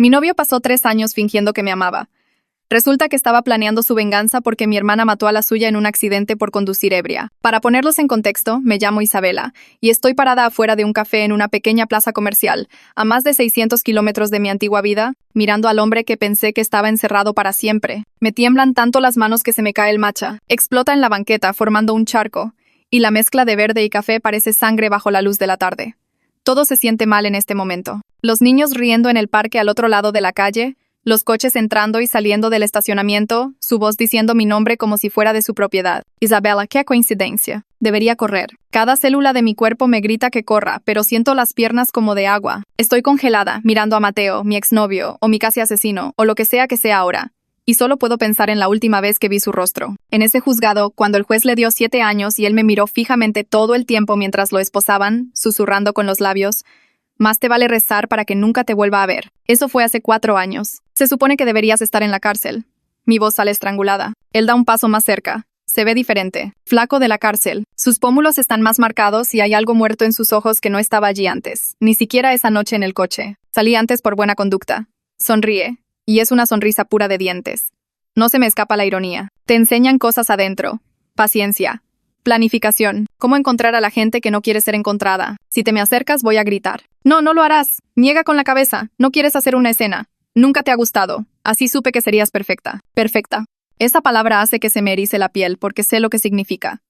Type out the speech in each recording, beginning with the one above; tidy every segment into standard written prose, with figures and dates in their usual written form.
Mi novio pasó 3 años fingiendo que me amaba. Resulta que estaba planeando su venganza porque mi hermana mató a la suya en un accidente por conducir ebria. Para ponerlos en contexto, me llamo Isabela, y estoy parada afuera de un café en una pequeña plaza comercial, a más de 600 kilómetros de mi antigua vida, mirando al hombre que pensé que estaba encerrado para siempre. Me tiemblan tanto las manos que se me cae el matcha. Explota en la banqueta, formando un charco, y la mezcla de verde y café parece sangre bajo la luz de la tarde. Todo se siente mal en este momento. Los niños riendo en el parque al otro lado de la calle, los coches entrando y saliendo del estacionamiento, su voz diciendo mi nombre como si fuera de su propiedad. Isabela, qué coincidencia. Debería correr. Cada célula de mi cuerpo me grita que corra, pero siento las piernas como de agua. Estoy congelada, mirando a Mateo, mi exnovio, o mi casi asesino, o lo que sea ahora. Y solo puedo pensar en la última vez que vi su rostro. En ese juzgado, cuando el juez le dio 7 años y él me miró fijamente todo el tiempo mientras lo esposaban, susurrando con los labios, más te vale rezar para que nunca te vuelva a ver. Eso fue hace 4 años. Se supone que deberías estar en la cárcel. Mi voz sale estrangulada. Él da un paso más cerca. Se ve diferente. Flaco de la cárcel. Sus pómulos están más marcados y hay algo muerto en sus ojos que no estaba allí antes. Ni siquiera esa noche en el coche. Salí antes por buena conducta. Sonríe. Y es una sonrisa pura de dientes. No se me escapa la ironía. Te enseñan cosas adentro. Paciencia. Planificación. Cómo encontrar a la gente que no quiere ser encontrada. Si te me acercas, voy a gritar. No, no lo harás. Niega con la cabeza. No quieres hacer una escena. Nunca te ha gustado. Así supe que serías perfecta. Perfecta. Esa palabra hace que se me erice la piel porque sé lo que significa.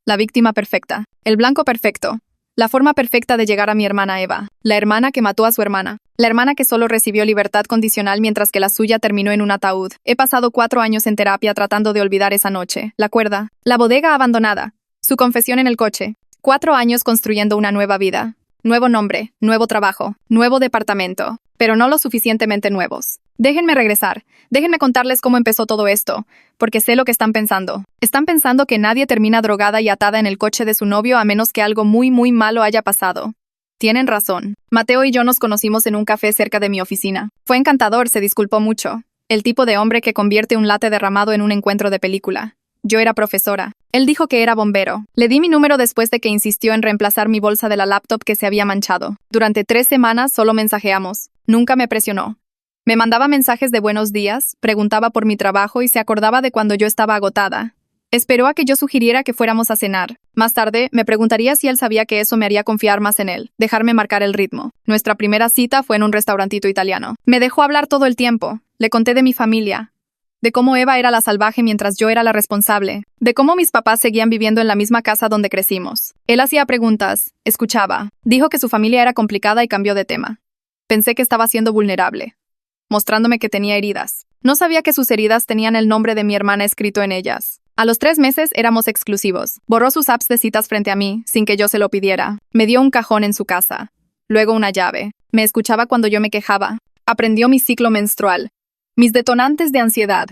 La víctima perfecta. El blanco perfecto. La forma perfecta de llegar a mi hermana Eva. La hermana que mató a su hermana. La hermana que solo recibió libertad condicional mientras que la suya terminó en un ataúd. He pasado 4 años en terapia tratando de olvidar esa noche. La cuerda. La bodega abandonada. Su confesión en el coche. 4 años construyendo una nueva vida. Nuevo nombre, nuevo trabajo, nuevo departamento, pero no lo suficientemente nuevos. Déjenme regresar. Déjenme contarles cómo empezó todo esto, porque sé lo que están pensando. Están pensando que nadie termina drogada y atada en el coche de su novio a menos que algo muy malo haya pasado. Tienen razón. Mateo y yo nos conocimos en un café cerca de mi oficina. Fue encantador, se disculpó mucho. El tipo de hombre que convierte un latte derramado en un encuentro de película. Yo era profesora. Él dijo que era bombero. Le di mi número después de que insistió en reemplazar mi bolsa de la laptop que se había manchado. Durante 3 semanas solo mensajeamos. Nunca me presionó. Me mandaba mensajes de buenos días, preguntaba por mi trabajo y se acordaba de cuando yo estaba agotada. Esperó a que yo sugiriera que fuéramos a cenar. Más tarde, me preguntaría si él sabía que eso me haría confiar más en él, dejarme marcar el ritmo. Nuestra primera cita fue en un restaurantito italiano. Me dejó hablar todo el tiempo. Le conté de mi familia. De cómo Eva era la salvaje mientras yo era la responsable, de cómo mis papás seguían viviendo en la misma casa donde crecimos. Él hacía preguntas, escuchaba, dijo que su familia era complicada y cambió de tema. Pensé que estaba siendo vulnerable, mostrándome que tenía heridas. No sabía que sus heridas tenían el nombre de mi hermana escrito en ellas. A los 3 meses éramos exclusivos. Borró sus apps de citas frente a mí, sin que yo se lo pidiera. Me dio un cajón en su casa, luego una llave. Me escuchaba cuando yo me quejaba. Aprendió mi ciclo menstrual. Mis detonantes de ansiedad.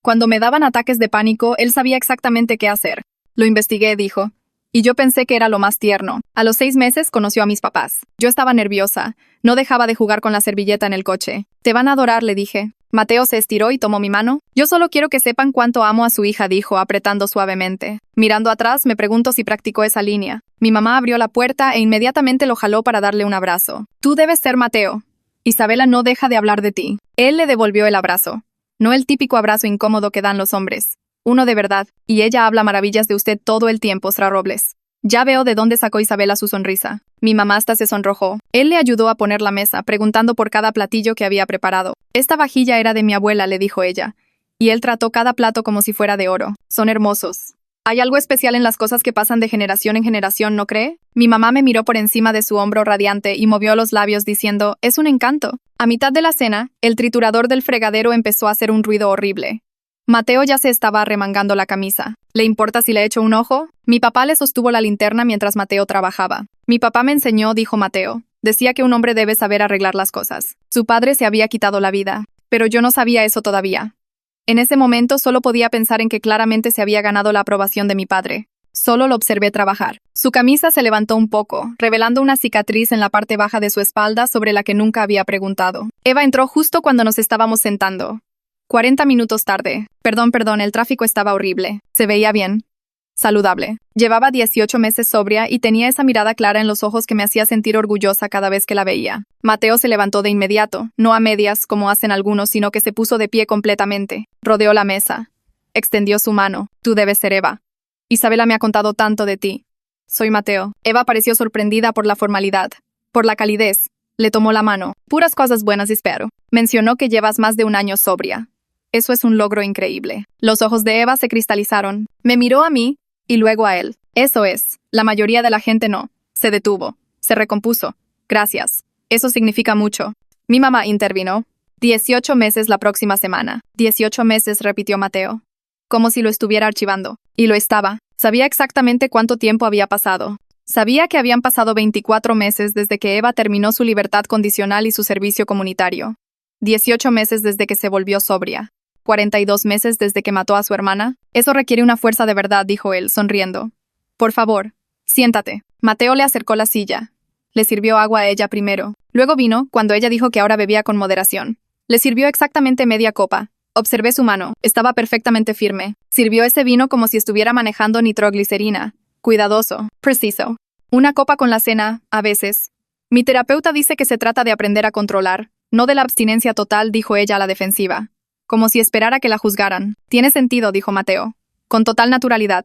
Cuando me daban ataques de pánico, él sabía exactamente qué hacer. Lo investigué, dijo. Y yo pensé que era lo más tierno. A los 6 meses conoció a mis papás. Yo estaba nerviosa. No dejaba de jugar con la servilleta en el coche. Te van a adorar, le dije. Mateo se estiró y tomó mi mano. Yo solo quiero que sepan cuánto amo a su hija, dijo, apretando suavemente. Mirando atrás, me pregunto si practicó esa línea. Mi mamá abrió la puerta e inmediatamente lo jaló para darle un abrazo. Tú debes ser Mateo. Isabela no deja de hablar de ti. Él le devolvió el abrazo. No el típico abrazo incómodo que dan los hombres. Uno de verdad. Y ella habla maravillas de usted todo el tiempo, Sra. Robles. Ya veo de dónde sacó Isabela su sonrisa. Mi mamá hasta se sonrojó. Él le ayudó a poner la mesa, preguntando por cada platillo que había preparado. Esta vajilla era de mi abuela, le dijo ella. Y él trató cada plato como si fuera de oro. Son hermosos. Hay algo especial en las cosas que pasan de generación en generación, ¿no cree? Mi mamá me miró por encima de su hombro radiante y movió los labios diciendo, es un encanto. A mitad de la cena, el triturador del fregadero empezó a hacer un ruido horrible. Mateo ya se estaba arremangando la camisa. ¿Le importa si le echo un ojo? Mi papá le sostuvo la linterna mientras Mateo trabajaba. Mi papá me enseñó, dijo Mateo. Decía que un hombre debe saber arreglar las cosas. Su padre se había quitado la vida, pero yo no sabía eso todavía. En ese momento solo podía pensar en que claramente se había ganado la aprobación de mi padre. Solo lo observé trabajar. Su camisa se levantó un poco, revelando una cicatriz en la parte baja de su espalda sobre la que nunca había preguntado. Eva entró justo cuando nos estábamos sentando. 40 minutos tarde. Perdón, el tráfico estaba horrible. Se veía bien. saludable. Llevaba 18 meses sobria y tenía esa mirada clara en los ojos que me hacía sentir orgullosa cada vez que la veía. Mateo se levantó de inmediato, no a medias como hacen algunos, sino que se puso de pie completamente. Rodeó la mesa. Extendió su mano. Tú debes ser Eva. Isabela me ha contado tanto de ti. Soy Mateo. Eva pareció sorprendida por la formalidad, por la calidez. Le tomó la mano. Puras cosas buenas, espero. Mencionó que llevas más de un año sobria. Eso es un logro increíble. Los ojos de Eva se cristalizaron. Me miró a mí y luego a él. Eso es. La mayoría de la gente no. Se detuvo. Se recompuso. Gracias. Eso significa mucho. Mi mamá intervino. 18 meses la próxima semana. 18 meses, repitió Mateo. Como si lo estuviera archivando. Y lo estaba. Sabía exactamente cuánto tiempo había pasado. Sabía que habían pasado 24 meses desde que Eva terminó su libertad condicional y su servicio comunitario. 18 meses desde que se volvió sobria. 42 meses desde que mató a su hermana. Eso requiere una fuerza de verdad, dijo él, sonriendo. Por favor, siéntate. Mateo le acercó la silla. Le sirvió agua a ella primero. Luego vino, cuando ella dijo que ahora bebía con moderación. Le sirvió exactamente media copa. Observé su mano. Estaba perfectamente firme. Sirvió ese vino como si estuviera manejando nitroglicerina. Cuidadoso. Preciso. Una copa con la cena, a veces. Mi terapeuta dice que se trata de aprender a controlar, no de la abstinencia total, dijo ella a la defensiva. Como si esperara que la juzgaran. Tiene sentido, dijo Mateo. Con total naturalidad.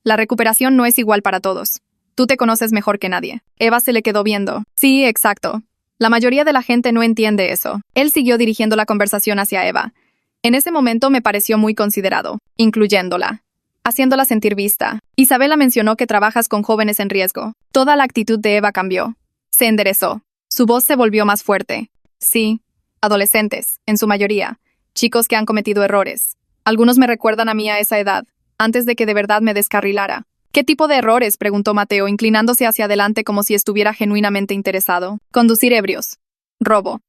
La recuperación no es igual para todos. Tú te conoces mejor que nadie. Eva se le quedó viendo. Sí, exacto. La mayoría de la gente no entiende eso. Él siguió dirigiendo la conversación hacia Eva. En ese momento me pareció muy considerado, incluyéndola, haciéndola sentir vista. Isabela mencionó que trabajas con jóvenes en riesgo. Toda la actitud de Eva cambió. Se enderezó. Su voz se volvió más fuerte. Sí, adolescentes, en su mayoría. Chicos que han cometido errores. Algunos me recuerdan a mí a esa edad, antes de que de verdad me descarrilara. ¿Qué tipo de errores?, preguntó Mateo, inclinándose hacia adelante como si estuviera genuinamente interesado. Conducir ebrios. Robo.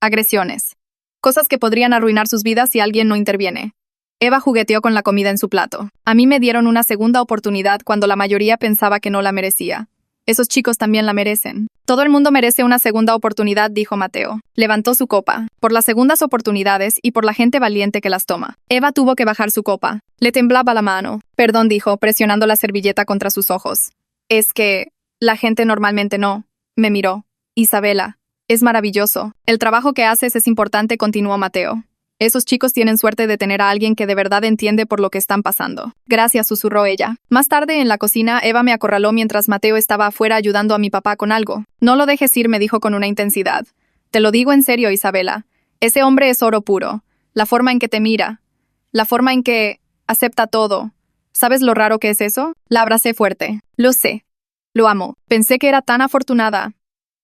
Agresiones. Cosas que podrían arruinar sus vidas si alguien no interviene. Eva jugueteó con la comida en su plato. A mí me dieron una segunda oportunidad cuando la mayoría pensaba que no la merecía. Esos chicos también la merecen. Todo el mundo merece una segunda oportunidad, dijo Mateo. Levantó su copa. Por las segundas oportunidades y por la gente valiente que las toma. Eva tuvo que bajar su copa. Le temblaba la mano. Perdón, dijo, presionando la servilleta contra sus ojos. Es que la gente normalmente no. Me miró. Isabela. Es maravilloso. El trabajo que haces es importante, continuó Mateo. Esos chicos tienen suerte de tener a alguien que de verdad entiende por lo que están pasando. Gracias, susurró ella. Más tarde, en la cocina, Eva me acorraló mientras Mateo estaba afuera ayudando a mi papá con algo. No lo dejes ir, me dijo con una intensidad. Te lo digo en serio, Isabela. Ese hombre es oro puro. La forma en que te mira. La forma en que acepta todo. ¿Sabes lo raro que es eso? La abracé fuerte. Lo sé. Lo amo. Pensé que era tan afortunada.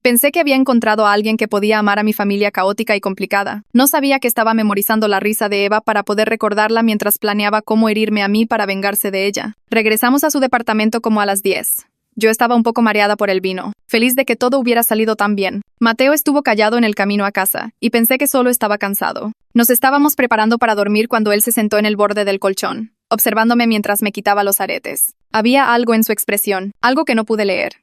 Pensé que había encontrado a alguien que podía amar a mi familia caótica y complicada. No sabía que estaba memorizando la risa de Eva para poder recordarla mientras planeaba cómo herirme a mí para vengarse de ella. Regresamos a su departamento como a las 10. Yo estaba un poco mareada por el vino, feliz de que todo hubiera salido tan bien. Mateo estuvo callado en el camino a casa, y pensé que solo estaba cansado. Nos estábamos preparando para dormir cuando él se sentó en el borde del colchón, observándome mientras me quitaba los aretes. Había algo en su expresión, algo que no pude leer.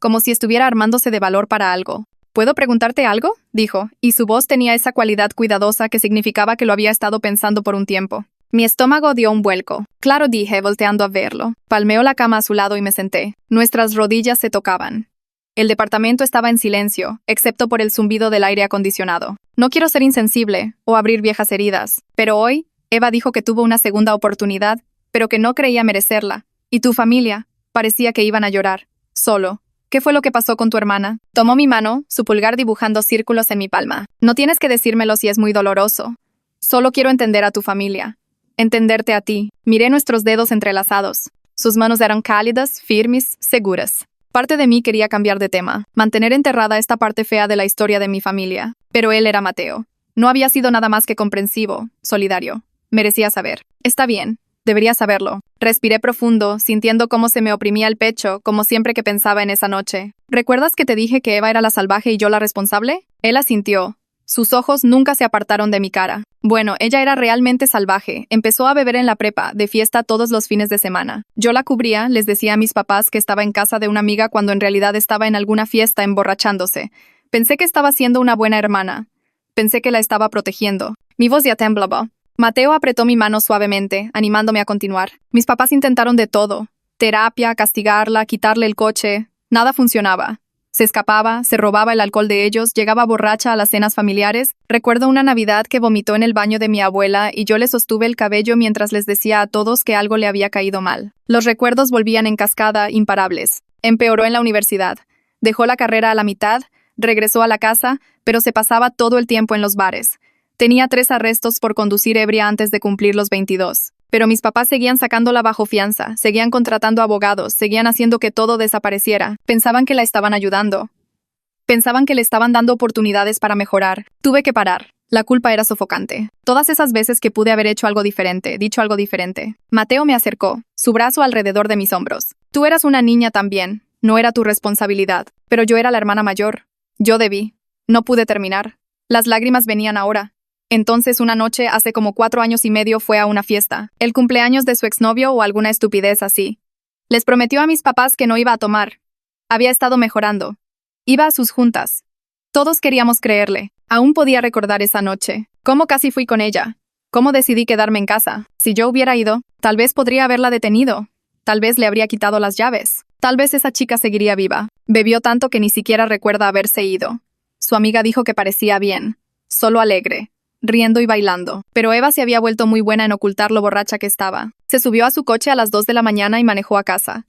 Como si estuviera armándose de valor para algo. ¿Puedo preguntarte algo?, dijo, y su voz tenía esa cualidad cuidadosa que significaba que lo había estado pensando por un tiempo. Mi estómago dio un vuelco. Claro, dije, volteando a verlo. Palmeó la cama a su lado y me senté. Nuestras rodillas se tocaban. El departamento estaba en silencio, excepto por el zumbido del aire acondicionado. No quiero ser insensible o abrir viejas heridas, pero hoy, Eva dijo que tuvo una segunda oportunidad, pero que no creía merecerla. Y tu familia, parecía que iban a llorar. Solo. ¿Qué fue lo que pasó con tu hermana? Tomó mi mano, su pulgar dibujando círculos en mi palma. No tienes que decírmelo si es muy doloroso. Solo quiero entender a tu familia. Entenderte a ti. Miré nuestros dedos entrelazados. Sus manos eran cálidas, firmes, seguras. Parte de mí quería cambiar de tema, mantener enterrada esta parte fea de la historia de mi familia. Pero él era Mateo. No había sido nada más que comprensivo, solidario. Merecía saber. Está bien. Debería saberlo. Respiré profundo, sintiendo cómo se me oprimía el pecho, como siempre que pensaba en esa noche. ¿Recuerdas que te dije que Eva era la salvaje y yo la responsable? Él asintió. Sus ojos nunca se apartaron de mi cara. Bueno, ella era realmente salvaje. Empezó a beber en la prepa, de fiesta todos los fines de semana. Yo la cubría, les decía a mis papás que estaba en casa de una amiga cuando en realidad estaba en alguna fiesta emborrachándose. Pensé que estaba siendo una buena hermana. Pensé que la estaba protegiendo. Mi voz ya temblaba. Mateo apretó mi mano suavemente, animándome a continuar. Mis papás intentaron de todo. Terapia, castigarla, quitarle el coche. Nada funcionaba. Se escapaba, se robaba el alcohol de ellos, llegaba borracha a las cenas familiares. Recuerdo una Navidad que vomitó en el baño de mi abuela y yo le sostuve el cabello mientras les decía a todos que algo le había caído mal. Los recuerdos volvían en cascada, imparables. Empeoró en la universidad. Dejó la carrera a la mitad, regresó a la casa, pero se pasaba todo el tiempo en los bares. Tenía 3 arrestos por conducir ebria antes de cumplir los 22. Pero mis papás seguían sacándola bajo fianza, seguían contratando abogados, seguían haciendo que todo desapareciera. Pensaban que la estaban ayudando. Pensaban que le estaban dando oportunidades para mejorar. Tuve que parar. La culpa era sofocante. Todas esas veces que pude haber hecho algo diferente, dicho algo diferente. Mateo me acercó, su brazo alrededor de mis hombros. Tú eras una niña también. No era tu responsabilidad. Pero yo era la hermana mayor. Yo debí. No pude terminar. Las lágrimas venían ahora. Entonces una noche, hace como 4 años y medio, fue a una fiesta. El cumpleaños de su exnovio o alguna estupidez así. Les prometió a mis papás que no iba a tomar. Había estado mejorando. Iba a sus juntas. Todos queríamos creerle. Aún podía recordar esa noche. Cómo casi fui con ella. Cómo decidí quedarme en casa. Si yo hubiera ido, tal vez podría haberla detenido. Tal vez le habría quitado las llaves. Tal vez esa chica seguiría viva. Bebió tanto que ni siquiera recuerda haberse ido. Su amiga dijo que parecía bien. Solo alegre. Riendo y bailando. Pero Eva se había vuelto muy buena en ocultar lo borracha que estaba. Se subió a su coche a las 2 de la mañana y manejó a casa.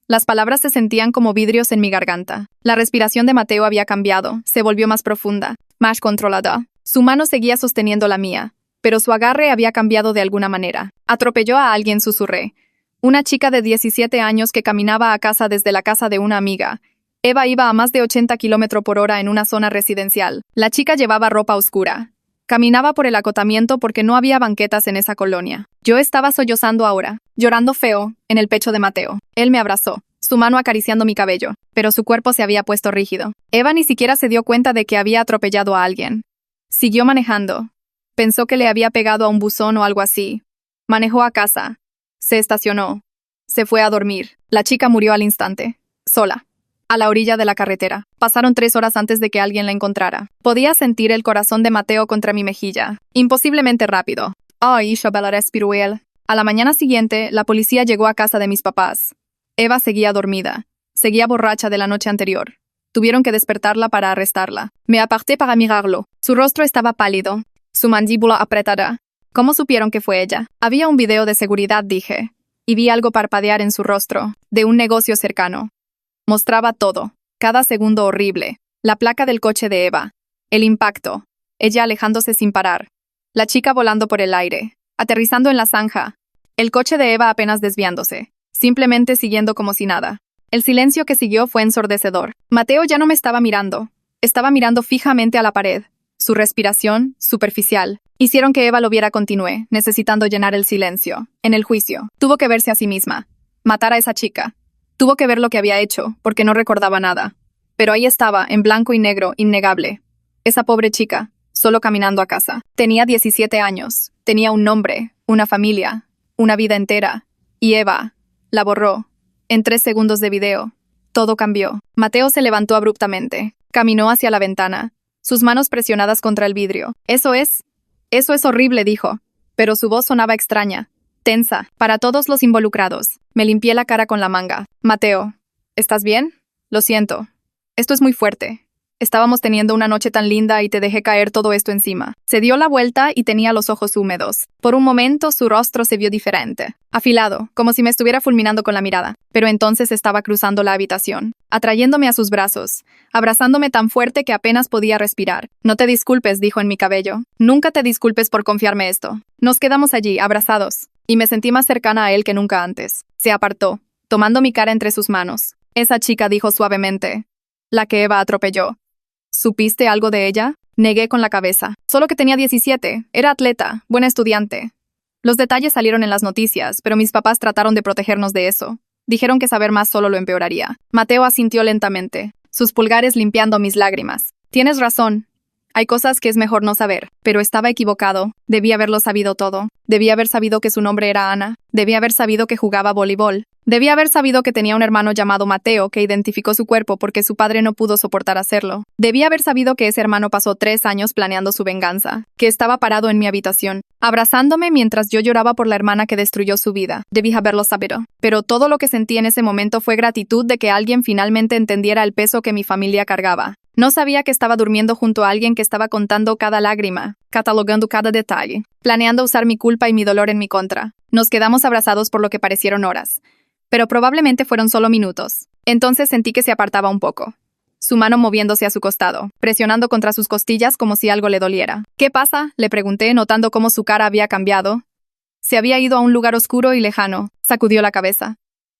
Las palabras se sentían como vidrios en mi garganta. La respiración de Mateo había cambiado, se volvió más profunda, más controlada. Su mano seguía sosteniendo la mía, pero su agarre había cambiado de alguna manera. Atropelló a alguien, susurré. Una chica de 17 años que caminaba a casa desde la casa de una amiga. Eva iba a más de 80 km/h en una zona residencial. La chica llevaba ropa oscura. Caminaba por el acotamiento porque no había banquetas en esa colonia. Yo estaba sollozando ahora, llorando feo, en el pecho de Mateo. Él me abrazó, su mano acariciando mi cabello, pero su cuerpo se había puesto rígido. Eva ni siquiera se dio cuenta de que había atropellado a alguien. Siguió manejando. Pensó que le había pegado a un buzón o algo así. Manejó a casa. Se estacionó. Se fue a dormir. La chica murió al instante. Sola. A la orilla de la carretera. Pasaron 3 horas antes de que alguien la encontrara. Podía sentir el corazón de Mateo contra mi mejilla. Imposiblemente rápido. Ay, Isabella, respiró él. A la mañana siguiente, la policía llegó a casa de mis papás. Eva seguía dormida. Seguía borracha de la noche anterior. Tuvieron que despertarla para arrestarla. Me aparté para mirarlo. Su rostro estaba pálido. Su mandíbula apretada. ¿Cómo supieron que fue ella? Había un video de seguridad, dije. Y vi algo parpadear en su rostro. De un negocio cercano. Mostraba todo, cada segundo horrible, la placa del coche de Eva, el impacto, ella alejándose sin parar, la chica volando por el aire, aterrizando en la zanja, el coche de Eva apenas desviándose, simplemente siguiendo como si nada. El silencio que siguió fue ensordecedor. Mateo ya no me estaba mirando fijamente a la pared. Su respiración, superficial, hicieron que Eva lo viera. Continué, necesitando llenar el silencio. En el juicio, tuvo que verse a sí misma, matar a esa chica. Tuvo que ver lo que había hecho, porque no recordaba nada. Pero ahí estaba, en blanco y negro, innegable. Esa pobre chica, solo caminando a casa. Tenía 17 años, tenía un nombre, una familia, una vida entera. Y Eva la borró. En 3 segundos de video, todo cambió. Mateo se levantó abruptamente, caminó hacia la ventana, sus manos presionadas contra el vidrio. Eso es horrible, dijo. Pero su voz sonaba extraña. Tensa, para todos los involucrados. Me limpié la cara con la manga. Mateo, ¿estás bien? Lo siento. Esto es muy fuerte. Estábamos teniendo una noche tan linda y te dejé caer todo esto encima. Se dio la vuelta y tenía los ojos húmedos. Por un momento su rostro se vio diferente. Afilado, como si me estuviera fulminando con la mirada. Pero entonces estaba cruzando la habitación, atrayéndome a sus brazos, abrazándome tan fuerte que apenas podía respirar. No te disculpes, dijo en mi cabello. Nunca te disculpes por confiarme esto. Nos quedamos allí, abrazados. Y me sentí más cercana a él que nunca antes. Se apartó, tomando mi cara entre sus manos. Esa chica, dijo suavemente. La que Eva atropelló. ¿Supiste algo de ella? Negué con la cabeza. Solo que tenía 17. Era atleta, buena estudiante. Los detalles salieron en las noticias, pero mis papás trataron de protegernos de eso. Dijeron que saber más solo lo empeoraría. Mateo asintió lentamente, sus pulgares limpiando mis lágrimas. Tienes razón. Hay cosas que es mejor no saber, pero estaba equivocado. Debí haberlo sabido todo. Debí haber sabido que su nombre era Ana. Debí haber sabido que jugaba voleibol. Debía haber sabido que tenía un hermano llamado Mateo que identificó su cuerpo porque su padre no pudo soportar hacerlo. Debía haber sabido que ese hermano pasó 3 años planeando su venganza, que estaba parado en mi habitación, abrazándome mientras yo lloraba por la hermana que destruyó su vida. Debí haberlo sabido. Pero todo lo que sentí en ese momento fue gratitud de que alguien finalmente entendiera el peso que mi familia cargaba. No sabía que estaba durmiendo junto a alguien que estaba contando cada lágrima, catalogando cada detalle, planeando usar mi culpa y mi dolor en mi contra. Nos quedamos abrazados por lo que parecieron horas, pero probablemente fueron solo minutos. Entonces sentí que se apartaba un poco, su mano moviéndose a su costado, presionando contra sus costillas como si algo le doliera. ¿Qué pasa?, le pregunté, notando cómo su cara había cambiado. Se había ido a un lugar oscuro y lejano. Sacudió la cabeza.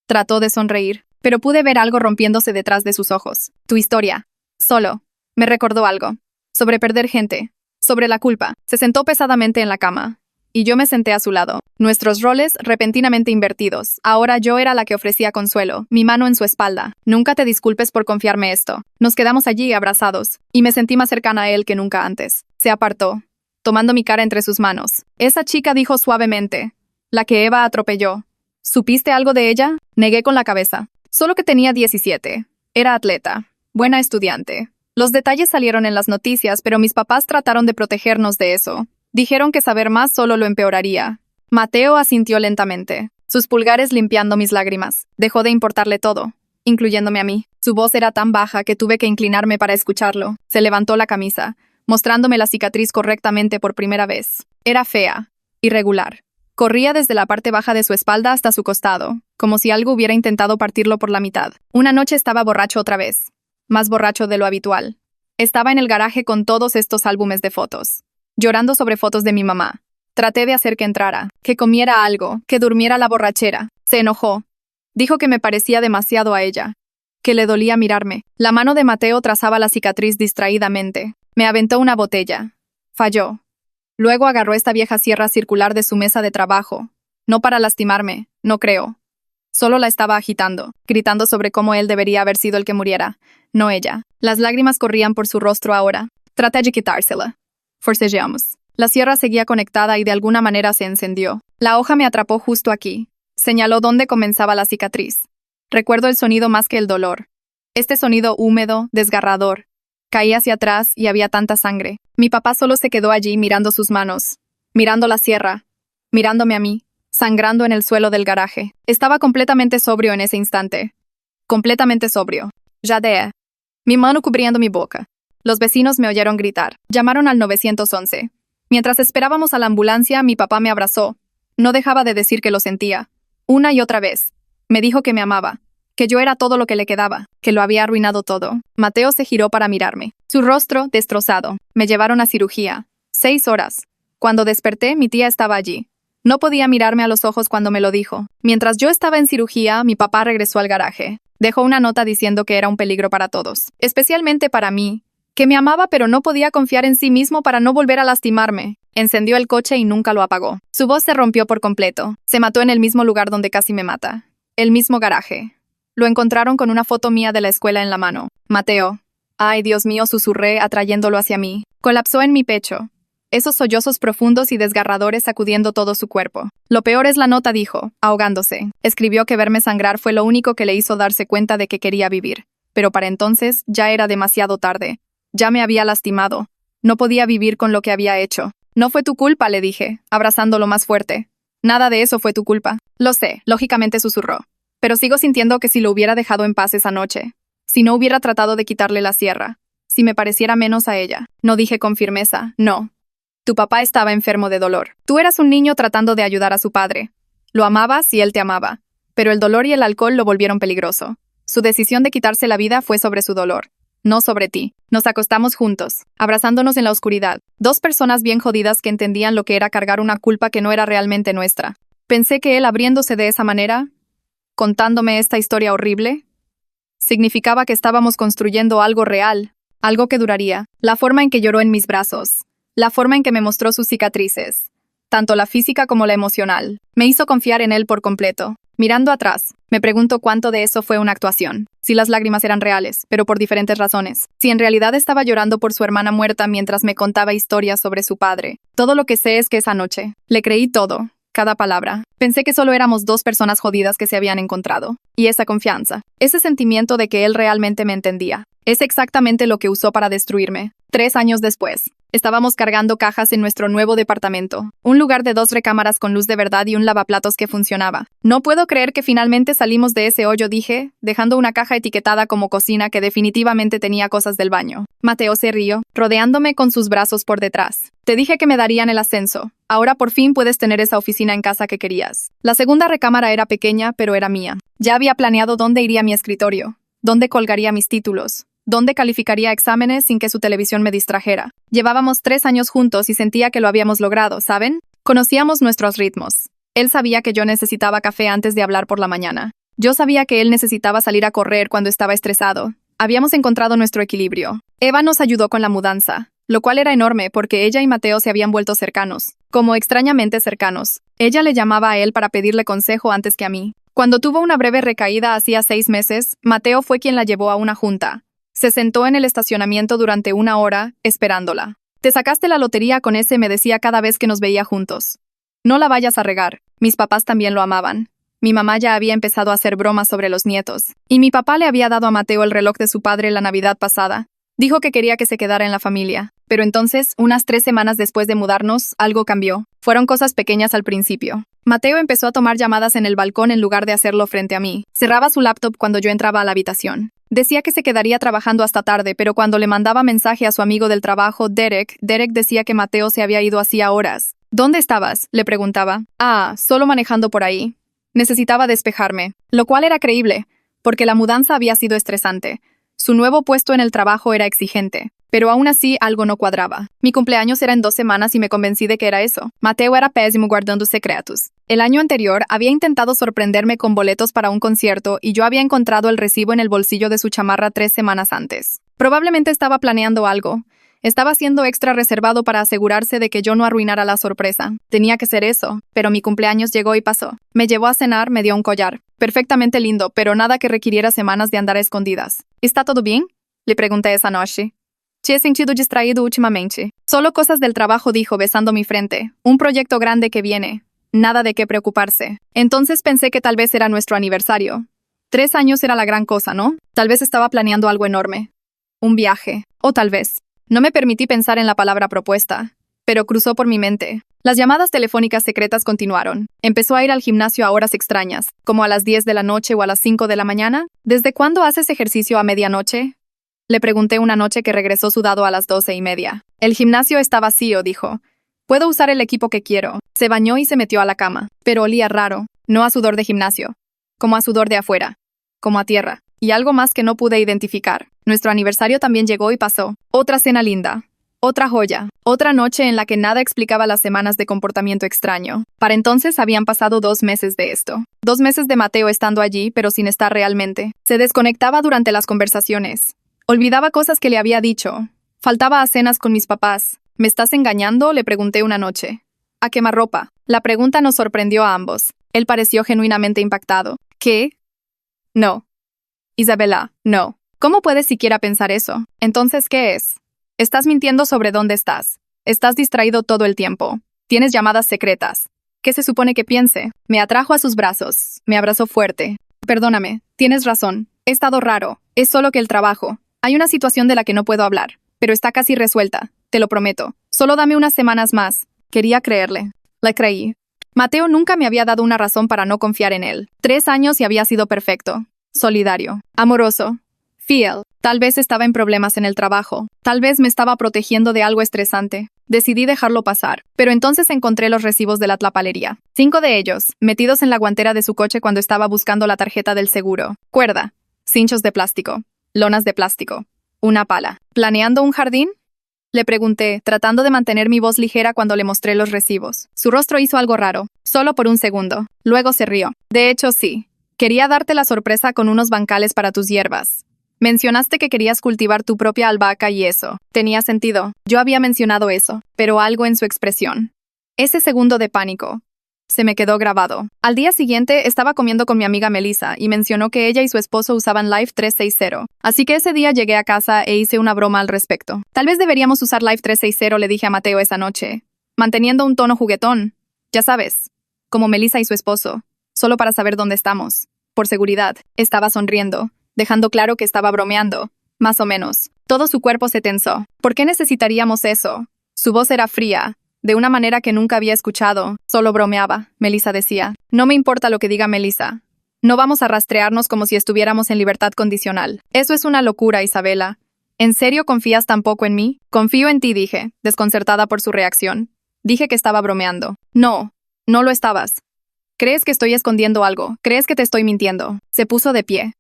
Trató de sonreír, pero pude ver algo rompiéndose detrás de sus ojos. Tu historia. Solo. Me recordó algo. Sobre perder gente. Sobre la culpa. Se sentó pesadamente en la cama, y yo me senté a su lado. Nuestros roles repentinamente invertidos. Ahora yo era la que ofrecía consuelo, mi mano en su espalda. Nunca te disculpes por confiarme esto. Nos quedamos allí abrazados, y me sentí más cercana a él que nunca antes. Se apartó, tomando mi cara entre sus manos. Esa chica, dijo suavemente. La que Eva atropelló. ¿Supiste algo de ella? Negué con la cabeza. Solo que tenía 17. Era atleta. Buena estudiante. Los detalles salieron en las noticias, pero mis papás trataron de protegernos de eso. Dijeron que saber más solo lo empeoraría. Mateo asintió lentamente, sus pulgares limpiando mis lágrimas. Dejó de importarle todo, incluyéndome a mí. Su voz era tan baja que tuve que inclinarme para escucharlo. Se levantó la camisa, mostrándome la cicatriz correctamente por primera vez. Era fea, irregular. Corría desde la parte baja de su espalda hasta su costado, como si algo hubiera intentado partirlo por la mitad. Una noche estaba borracho otra vez, más borracho de lo habitual. Estaba en el garaje con todos estos álbumes de fotos, llorando sobre fotos de mi mamá. Traté de hacer que entrara, que comiera algo, que durmiera la borrachera. Se enojó. Dijo que me parecía demasiado a ella, que le dolía mirarme. La mano de Mateo trazaba la cicatriz distraídamente. Me aventó una botella. Falló. Luego agarró esta vieja sierra circular de su mesa de trabajo. No para lastimarme, no creo. Solo la estaba agitando, gritando sobre cómo él debería haber sido el que muriera, no ella. Las lágrimas corrían por su rostro ahora. Traté de quitársela. Forcejeamos. La sierra seguía conectada y de alguna manera se encendió. La hoja me atrapó justo aquí. Señaló dónde comenzaba la cicatriz. Recuerdo el sonido más que el dolor. Este sonido húmedo, desgarrador. Caí hacia atrás y había tanta sangre. Mi papá solo se quedó allí mirando sus manos, mirando la sierra, mirándome a mí, sangrando en el suelo del garaje. Estaba completamente sobrio en ese instante. Completamente sobrio. Jadea. Mi mano cubriendo mi boca. Los vecinos me oyeron gritar. Llamaron al 911. Mientras esperábamos a la ambulancia, mi papá me abrazó. No dejaba de decir que lo sentía. Una y otra vez. Me dijo que me amaba, que yo era todo lo que le quedaba, que lo había arruinado todo. Mateo se giró para mirarme. Su rostro destrozado. Me llevaron a cirugía. 6 horas. Cuando desperté, mi tía estaba allí. No podía mirarme a los ojos cuando me lo dijo. Mientras yo estaba en cirugía, mi papá regresó al garaje. Dejó una nota diciendo que era un peligro para todos, especialmente para mí, que me amaba pero no podía confiar en sí mismo para no volver a lastimarme. Encendió el coche y nunca lo apagó. Su voz se rompió por completo. Se mató en el mismo lugar donde casi me mata. El mismo garaje. Lo encontraron con una foto mía de la escuela en la mano. Mateo. Ay, Dios mío, susurré, atrayéndolo hacia mí. Colapsó en mi pecho. Esos sollozos profundos y desgarradores sacudiendo todo su cuerpo. Lo peor es la nota, dijo, ahogándose. Escribió que verme sangrar fue lo único que le hizo darse cuenta de que quería vivir. Pero para entonces ya era demasiado tarde. Ya me había lastimado. No podía vivir con lo que había hecho. No fue tu culpa, le dije, abrazándolo más fuerte. Nada de eso fue tu culpa. Lo sé, lógicamente susurró. Pero sigo sintiendo que si lo hubiera dejado en paz esa noche, si no hubiera tratado de quitarle la sierra, si me pareciera menos a ella. No dije con firmeza, no. Tu papá estaba enfermo de dolor. Tú eras un niño tratando de ayudar a su padre. Lo amabas y él te amaba. Pero el dolor y el alcohol lo volvieron peligroso. Su decisión de quitarse la vida fue sobre su dolor, no sobre ti. Nos acostamos juntos, abrazándonos en la oscuridad. 2 personas bien jodidas que entendían lo que era cargar una culpa que no era realmente nuestra. Pensé que él abriéndose de esa manera, contándome esta historia horrible, significaba que estábamos construyendo algo real, algo que duraría. La forma en que lloró en mis brazos, la forma en que me mostró sus cicatrices, tanto la física como la emocional, me hizo confiar en él por completo. Mirando atrás, me pregunto cuánto de eso fue una actuación. Si las lágrimas eran reales, pero por diferentes razones. Si en realidad estaba llorando por su hermana muerta mientras me contaba historias sobre su padre. Todo lo que sé es que esa noche, le creí todo. cada palabra. Pensé que solo éramos dos personas jodidas que se habían encontrado. Y esa confianza, ese sentimiento de que él realmente me entendía, es exactamente lo que usó para destruirme. 3 años después, estábamos cargando cajas en nuestro nuevo departamento, un lugar de 2 recámaras con luz de verdad y un lavaplatos que funcionaba. No puedo creer que finalmente salimos de ese hoyo, dije, dejando una caja etiquetada como cocina que definitivamente tenía cosas del baño. Mateo se rió, rodeándome con sus brazos por detrás. Te dije que me darían el ascenso. Ahora por fin puedes tener esa oficina en casa que querías. La segunda recámara era pequeña, pero era mía. Ya había planeado dónde iría mi escritorio, dónde colgaría mis títulos, dónde calificaría exámenes sin que su televisión me distrajera. Llevábamos 3 años juntos y sentía que lo habíamos logrado, ¿saben? Conocíamos nuestros ritmos. Él sabía que yo necesitaba café antes de hablar por la mañana. Yo sabía que él necesitaba salir a correr cuando estaba estresado. Habíamos encontrado nuestro equilibrio. Eva nos ayudó con la mudanza, lo cual era enorme porque ella y Mateo se habían vuelto cercanos, como extrañamente cercanos. Ella le llamaba a él para pedirle consejo antes que a mí. Cuando tuvo una breve recaída hacía 6 meses, Mateo fue quien la llevó a una junta. Se sentó en el estacionamiento durante 1 hora, esperándola. Te sacaste la lotería con ese, me decía cada vez que nos veía juntos. No la vayas a regar. Mis papás también lo amaban. Mi mamá ya había empezado a hacer bromas sobre los nietos. Y mi papá le había dado a Mateo el reloj de su padre la Navidad pasada. Dijo que quería que se quedara en la familia. Pero entonces, unas 3 semanas después de mudarnos, algo cambió. Fueron cosas pequeñas al principio. Mateo empezó a tomar llamadas en el balcón en lugar de hacerlo frente a mí. Cerraba su laptop cuando yo entraba a la habitación. Decía que se quedaría trabajando hasta tarde, pero cuando le mandaba mensaje a su amigo del trabajo, Derek decía que Mateo se había ido hacía horas. ¿Dónde estabas?, le preguntaba. Solo manejando por ahí. Necesitaba despejarme, lo cual era creíble, porque la mudanza había sido estresante. Su nuevo puesto en el trabajo era exigente, pero aún así algo no cuadraba. Mi cumpleaños era en 2 semanas y me convencí de que era eso. Mateo era pésimo guardando secretos. El año anterior había intentado sorprenderme con boletos para un concierto y yo había encontrado el recibo en el bolsillo de su chamarra 3 semanas antes. Probablemente estaba planeando algo. Estaba siendo extra reservado para asegurarse de que yo no arruinara la sorpresa. Tenía que ser eso, pero mi cumpleaños llegó y pasó. Me llevó a cenar, me dio un collar. Perfectamente lindo, pero nada que requiriera semanas de andar a escondidas. ¿Está todo bien?, le pregunté esa noche. Te he sentido distraído últimamente. Solo cosas del trabajo, dijo besando mi frente. Un proyecto grande que viene. Nada de qué preocuparse. Entonces pensé que tal vez era nuestro aniversario. 3 años era la gran cosa, ¿no? Tal vez estaba planeando algo enorme. Un viaje. O tal vez. No me permití pensar en la palabra propuesta, pero cruzó por mi mente. Las llamadas telefónicas secretas continuaron. Empezó a ir al gimnasio a horas extrañas, como a las 10 de la noche o a las 5 de la mañana. ¿Desde cuándo haces ejercicio a medianoche?, le pregunté una noche que regresó sudado a las 12:30. El gimnasio está vacío, dijo. Puedo usar el equipo que quiero. Se bañó y se metió a la cama, pero olía raro, no a sudor de gimnasio, como a sudor de afuera, como a tierra, y algo más que no pude identificar. Nuestro aniversario también llegó y pasó. Otra cena linda. Otra joya. Otra noche en la que nada explicaba las semanas de comportamiento extraño. Para entonces habían pasado 2 meses de esto. 2 meses de Mateo estando allí, pero sin estar realmente. Se desconectaba durante las conversaciones. Olvidaba cosas que le había dicho. Faltaba a cenas con mis papás. ¿Me estás engañando?, le pregunté una noche. ¿A quemarropa? La pregunta nos sorprendió a ambos. Él pareció genuinamente impactado. ¿Qué? No. Isabela, no. ¿Cómo puedes siquiera pensar eso? Entonces, ¿qué es? Estás mintiendo sobre dónde estás. Estás distraído todo el tiempo. Tienes llamadas secretas. ¿Qué se supone que piense? Me atrajo a sus brazos. Me abrazó fuerte. Perdóname. Tienes razón. He estado raro. Es solo que el trabajo. Hay una situación de la que no puedo hablar, pero está casi resuelta. Te lo prometo. Solo dame unas semanas más. Quería creerle. Le creí. Mateo nunca me había dado una razón para no confiar en él. 3 años y había sido perfecto. Solidario. Amoroso. Fiel. Tal vez estaba en problemas en el trabajo. Tal vez me estaba protegiendo de algo estresante. Decidí dejarlo pasar. Pero entonces encontré los recibos de la tlapalería. 5 de ellos, metidos en la guantera de su coche cuando estaba buscando la tarjeta del seguro. Cuerda. Cinchos de plástico. Lonas de plástico. Una pala. ¿Planeando un jardín?, le pregunté, tratando de mantener mi voz ligera cuando le mostré los recibos. Su rostro hizo algo raro, solo por un segundo. Luego se rió. De hecho, sí. Quería darte la sorpresa con unos bancales para tus hierbas. Mencionaste que querías cultivar tu propia albahaca y eso. Tenía sentido. Yo había mencionado eso, pero algo en su expresión. Ese segundo de pánico se me quedó grabado. Al día siguiente estaba comiendo con mi amiga Melissa y mencionó que ella y su esposo usaban Life 360. Así que ese día llegué a casa e hice una broma al respecto. Tal vez deberíamos usar Life 360, le dije a Mateo esa noche, manteniendo un tono juguetón. Ya sabes, como Melissa y su esposo, solo para saber dónde estamos. Por seguridad, estaba sonriendo, dejando claro que estaba bromeando, más o menos. Todo su cuerpo se tensó. ¿Por qué necesitaríamos eso? Su voz era fría, de una manera que nunca había escuchado. Solo bromeaba, Melissa decía. No me importa lo que diga Melissa. No vamos a rastrearnos como si estuviéramos en libertad condicional. Eso es una locura, Isabela. ¿En serio confías tan poco en mí? Confío en ti, dije, desconcertada por su reacción. Dije que estaba bromeando. No, no lo estabas. ¿Crees que estoy escondiendo algo? ¿Crees que te estoy mintiendo? Se puso de pie.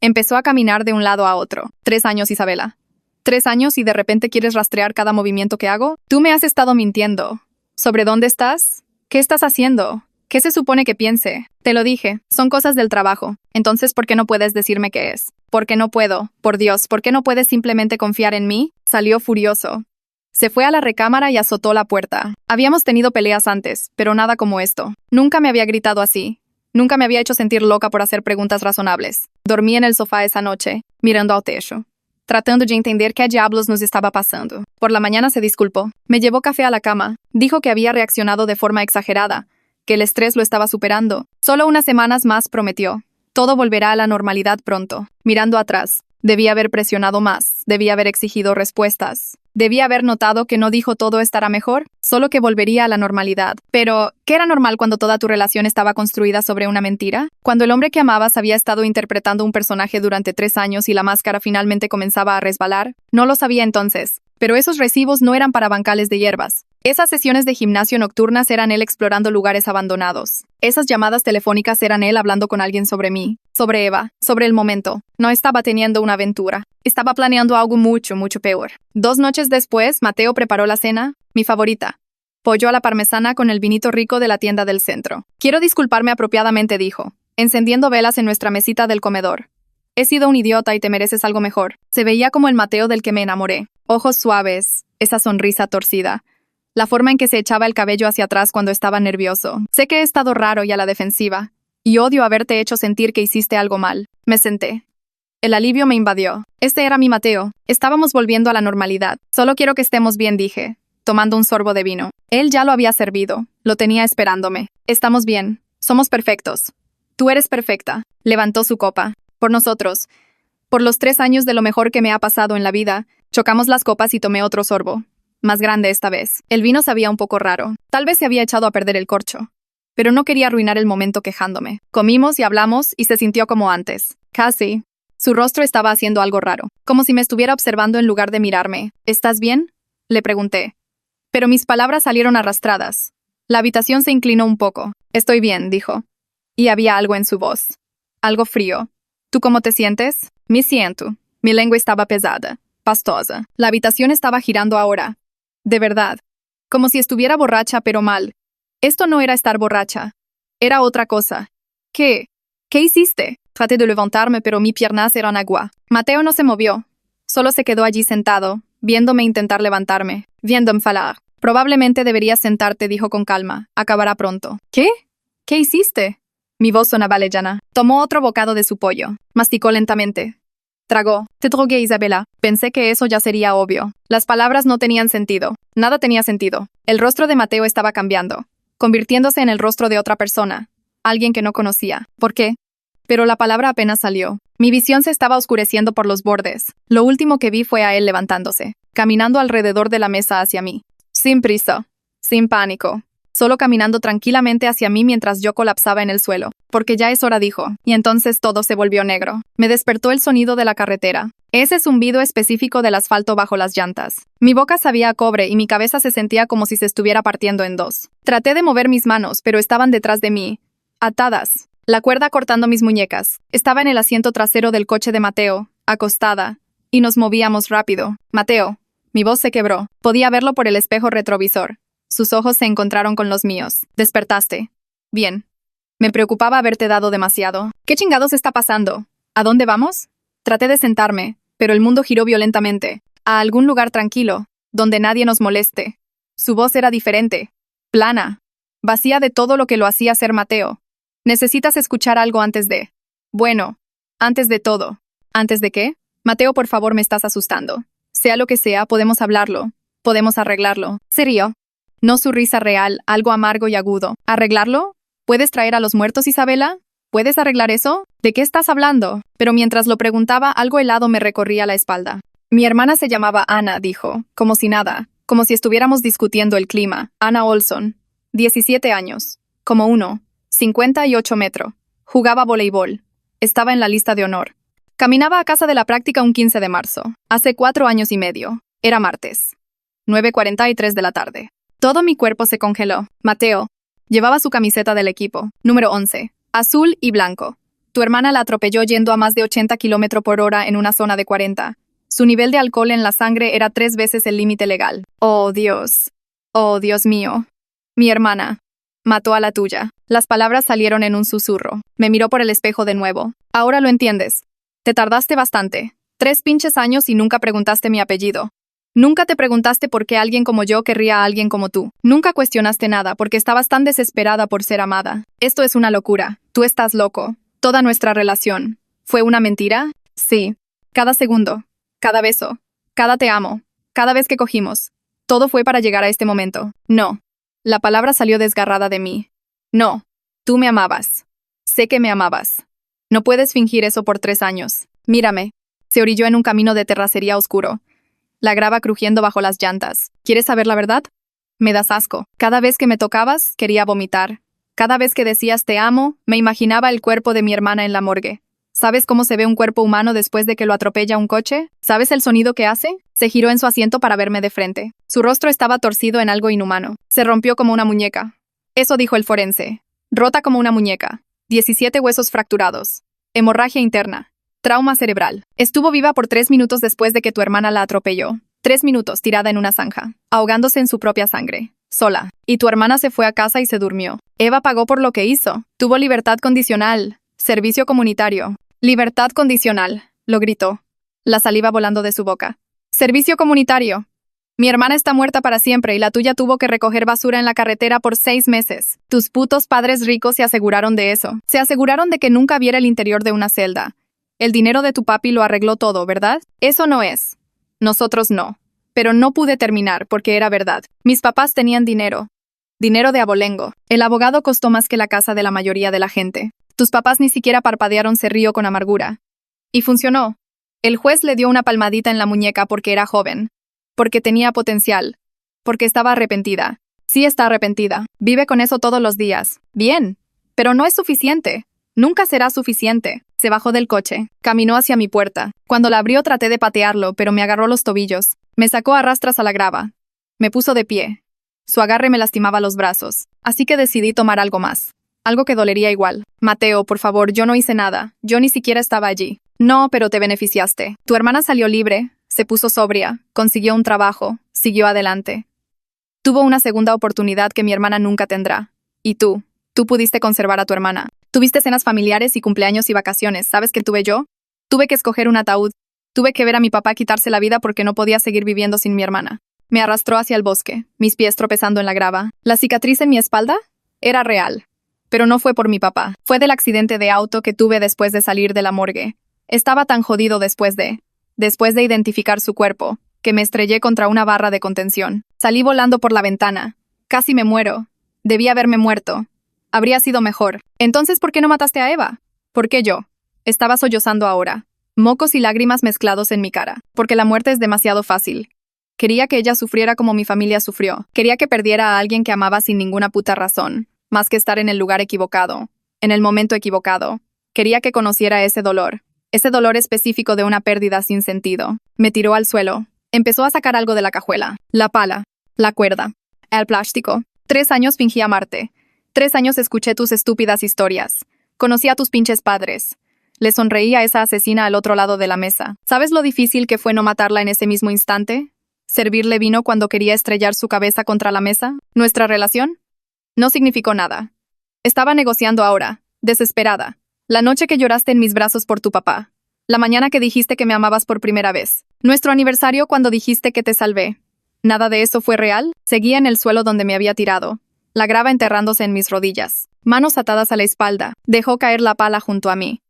Empezó a caminar de un lado a otro. 3 años, Isabela. 3 años y de repente quieres rastrear cada movimiento que hago. Tú me has estado mintiendo. ¿Sobre dónde estás? ¿Qué estás haciendo? ¿Qué se supone que piense? Te lo dije, son cosas del trabajo. Entonces, ¿por qué no puedes decirme qué es? ¿Por qué no puedo? Por Dios, ¿por qué no puedes simplemente confiar en mí? Salió furioso. Se fue a la recámara y azotó la puerta. Habíamos tenido peleas antes, pero nada como esto. Nunca me había gritado así. Nunca me había hecho sentir loca por hacer preguntas razonables. Dormí en el sofá esa noche, mirando al techo, tratando de entender qué diablos nos estaba pasando. Por la mañana se disculpó. Me llevó café a la cama. Dijo que había reaccionado de forma exagerada, que el estrés lo estaba superando. Solo unas semanas más, prometió. Todo volverá a la normalidad pronto. Mirando atrás, debía haber presionado más, debía haber exigido respuestas. Debía haber notado que no dijo todo estará mejor, solo que volvería a la normalidad. Pero, ¿qué era normal cuando toda tu relación estaba construida sobre una mentira? Cuando el hombre que amabas había estado interpretando un personaje durante 3 años y la máscara finalmente comenzaba a resbalar, no lo sabía entonces. Pero esos recibos no eran para bancales de hierbas. Esas sesiones de gimnasio nocturnas eran él explorando lugares abandonados. Esas llamadas telefónicas eran él hablando con alguien sobre mí, sobre Eva, sobre el momento. No estaba teniendo una aventura. Estaba planeando algo mucho, mucho peor. 2 noches después, Mateo preparó la cena, mi favorita. Pollo a la parmesana con el vinito rico de la tienda del centro. Quiero disculparme apropiadamente, dijo, encendiendo velas en nuestra mesita del comedor. He sido un idiota y te mereces algo mejor. Se veía como el Mateo del que me enamoré. Ojos suaves, esa sonrisa torcida. La forma en que se echaba el cabello hacia atrás cuando estaba nervioso. Sé que he estado raro y a la defensiva. Y odio haberte hecho sentir que hiciste algo mal. Me senté. El alivio me invadió. Este era mi Mateo. Estábamos volviendo a la normalidad. Solo quiero que estemos bien, dije, tomando un sorbo de vino. Él ya lo había servido. Lo tenía esperándome. Estamos bien. Somos perfectos. Tú eres perfecta. Levantó su copa. Por nosotros. Por los 3 años de lo mejor que me ha pasado en la vida, chocamos las copas y tomé otro sorbo. Más grande esta vez. El vino sabía un poco raro. Tal vez se había echado a perder el corcho. Pero no quería arruinar el momento quejándome. Comimos y hablamos y se sintió como antes. Casi. Su rostro estaba haciendo algo raro, como si me estuviera observando en lugar de mirarme. ¿Estás bien?, le pregunté. Pero mis palabras salieron arrastradas. La habitación se inclinó un poco. Estoy bien, dijo. Y había algo en su voz. Algo frío. ¿Tú cómo te sientes? Me siento. Mi lengua estaba pesada, pastosa. La habitación estaba girando ahora. De verdad. Como si estuviera borracha, pero mal. Esto no era estar borracha. Era otra cosa. ¿Qué? ¿Qué hiciste? Traté de levantarme, pero mis piernas eran agua. Mateo no se movió. Solo se quedó allí sentado, viéndome intentar levantarme, viéndome falar. Probablemente deberías sentarte, dijo con calma. Acabará pronto. ¿Qué? ¿Qué hiciste? Mi voz sonaba lejana. Tomó otro bocado de su pollo. Masticó lentamente. Tragó. Te drogué, Isabela. Pensé que eso ya sería obvio. Las palabras no tenían sentido. Nada tenía sentido. El rostro de Mateo estaba cambiando, convirtiéndose en el rostro de otra persona. Alguien que no conocía. ¿Por qué? Pero la palabra apenas salió. Mi visión se estaba oscureciendo por los bordes. Lo último que vi fue a él levantándose, caminando alrededor de la mesa hacia mí. Sin prisa. Sin pánico. Solo caminando tranquilamente hacia mí mientras yo colapsaba en el suelo. Porque ya es hora, dijo. Y entonces todo se volvió negro. Me despertó el sonido de la carretera. Ese zumbido específico del asfalto bajo las llantas. Mi boca sabía a cobre y mi cabeza se sentía como si se estuviera partiendo en 2. Traté de mover mis manos, pero estaban detrás de mí, atadas. La cuerda cortando mis muñecas. Estaba en el asiento trasero del coche de Mateo, acostada, y nos movíamos rápido. Mateo. Mi voz se quebró. Podía verlo por el espejo retrovisor. Sus ojos se encontraron con los míos. Despertaste. Bien. Me preocupaba haberte dado demasiado. ¿Qué chingados está pasando? ¿A dónde vamos? Traté de sentarme, pero el mundo giró violentamente. A algún lugar tranquilo, donde nadie nos moleste. Su voz era diferente. Plana. Vacía de todo lo que lo hacía ser Mateo. Necesitas escuchar algo antes de... Bueno, antes de todo. ¿Antes de qué? Mateo, por favor, me estás asustando. Sea lo que sea, podemos hablarlo. Podemos arreglarlo. ¿Serio? No su risa real, algo amargo y agudo. ¿Arreglarlo? ¿Puedes traer a los muertos, Isabela? ¿Puedes arreglar eso? ¿De qué estás hablando? Pero mientras lo preguntaba, algo helado me recorría la espalda. Mi hermana se llamaba Ana, dijo, como si nada, como si estuviéramos discutiendo el clima. Ana Olson, 17 años, como 58 metros. Jugaba voleibol. Estaba en la lista de honor. Caminaba a casa de la práctica un 15 de marzo, hace 4 años y medio. Era martes. 9:43 de la tarde. Todo mi cuerpo se congeló. Mateo. Llevaba su camiseta del equipo, número 11, azul y blanco. Tu hermana la atropelló yendo a más de 80 km/h en una zona de 40. Su nivel de alcohol en la sangre era 3 veces el límite legal. Oh, Dios. Oh, Dios mío. Mi hermana. Mató a la tuya. Las palabras salieron en un susurro. Me miró por el espejo de nuevo. Ahora lo entiendes. Te tardaste bastante. 3 pinches años y nunca preguntaste mi apellido. Nunca te preguntaste por qué alguien como yo querría a alguien como tú. Nunca cuestionaste nada porque estabas tan desesperada por ser amada. Esto es una locura. Tú estás loco. Toda nuestra relación. ¿Fue una mentira? Sí. Cada segundo. Cada beso. Cada te amo. Cada vez que cogimos. Todo fue para llegar a este momento. No. La palabra salió desgarrada de mí. No. Tú me amabas. Sé que me amabas. No puedes fingir eso por 3 años. Mírame. Se orilló en un camino de terracería oscuro. La grava crujiendo bajo las llantas. ¿Quieres saber la verdad? Me das asco. Cada vez que me tocabas, quería vomitar. Cada vez que decías te amo, me imaginaba el cuerpo de mi hermana en la morgue. ¿Sabes cómo se ve un cuerpo humano después de que lo atropella un coche? ¿Sabes el sonido que hace? Se giró en su asiento para verme de frente. Su rostro estaba torcido en algo inhumano. Se rompió como una muñeca. Eso dijo el forense. Rota como una muñeca. 17 huesos fracturados. Hemorragia interna. Trauma cerebral. Estuvo viva por 3 minutos después de que tu hermana la atropelló. 3 minutos tirada en una zanja, ahogándose en su propia sangre. Sola. Y tu hermana se fue a casa y se durmió. Eva pagó por lo que hizo. Tuvo libertad condicional. Servicio comunitario. Libertad condicional, lo gritó. La saliva volando de su boca. Servicio comunitario. Mi hermana está muerta para siempre y la tuya tuvo que recoger basura en la carretera por 6 meses. Tus putos padres ricos se aseguraron de eso. Se aseguraron de que nunca viera el interior de una celda. El dinero de tu papi lo arregló todo, ¿verdad? Eso no es. Nosotros no. Pero no pude terminar porque era verdad. Mis papás tenían dinero. Dinero de abolengo. El abogado costó más que la casa de la mayoría de la gente. Tus papás ni siquiera parpadearon, se rió con amargura. Y funcionó. El juez le dio una palmadita en la muñeca porque era joven. Porque tenía potencial. Porque estaba arrepentida. Sí está arrepentida. Vive con eso todos los días. Bien. Pero no es suficiente. Nunca será suficiente. Se bajó del coche. Caminó hacia mi puerta. Cuando la abrió traté de patearlo, pero me agarró los tobillos. Me sacó a rastras a la grava. Me puso de pie. Su agarre me lastimaba los brazos. Así que decidí tomar algo más. Algo que dolería igual. Mateo, por favor, yo no hice nada. Yo ni siquiera estaba allí. No, pero te beneficiaste. Tu hermana salió libre, se puso sobria, consiguió un trabajo, siguió adelante. Tuvo una segunda oportunidad que mi hermana nunca tendrá. Y tú pudiste conservar a tu hermana. Tuviste cenas familiares y cumpleaños y vacaciones. ¿Sabes qué tuve yo? Tuve que escoger un ataúd. Tuve que ver a mi papá quitarse la vida porque no podía seguir viviendo sin mi hermana. Me arrastró hacia el bosque, mis pies tropezando en la grava. La cicatriz en mi espalda era real. Pero no fue por mi papá. Fue del accidente de auto que tuve después de salir de la morgue. Estaba tan jodido después de identificar su cuerpo, que me estrellé contra una barra de contención. Salí volando por la ventana. Casi me muero. Debí haberme muerto. Habría sido mejor. Entonces, ¿por qué no mataste a Eva? ¿Por qué yo? Estaba sollozando ahora. Mocos y lágrimas mezclados en mi cara. Porque la muerte es demasiado fácil. Quería que ella sufriera como mi familia sufrió. Quería que perdiera a alguien que amaba sin ninguna puta razón. Más que estar en el lugar equivocado. En el momento equivocado. Quería que conociera ese dolor. Ese dolor específico de una pérdida sin sentido. Me tiró al suelo. Empezó a sacar algo de la cajuela. La pala. La cuerda. El plástico. 3 años fingí amarte. 3 años escuché tus estúpidas historias. Conocí a tus pinches padres. Le sonreí a esa asesina al otro lado de la mesa. ¿Sabes lo difícil que fue no matarla en ese mismo instante? ¿Servirle vino cuando quería estrellar su cabeza contra la mesa? ¿Nuestra relación? No significó nada. Estaba negociando ahora, desesperada. La noche que lloraste en mis brazos por tu papá. La mañana que dijiste que me amabas por primera vez. Nuestro aniversario cuando dijiste que te salvé. ¿Nada de eso fue real? Seguía en el suelo donde me había tirado. La grava enterrándose en mis rodillas. Manos atadas a la espalda. Dejó caer la pala junto a mí.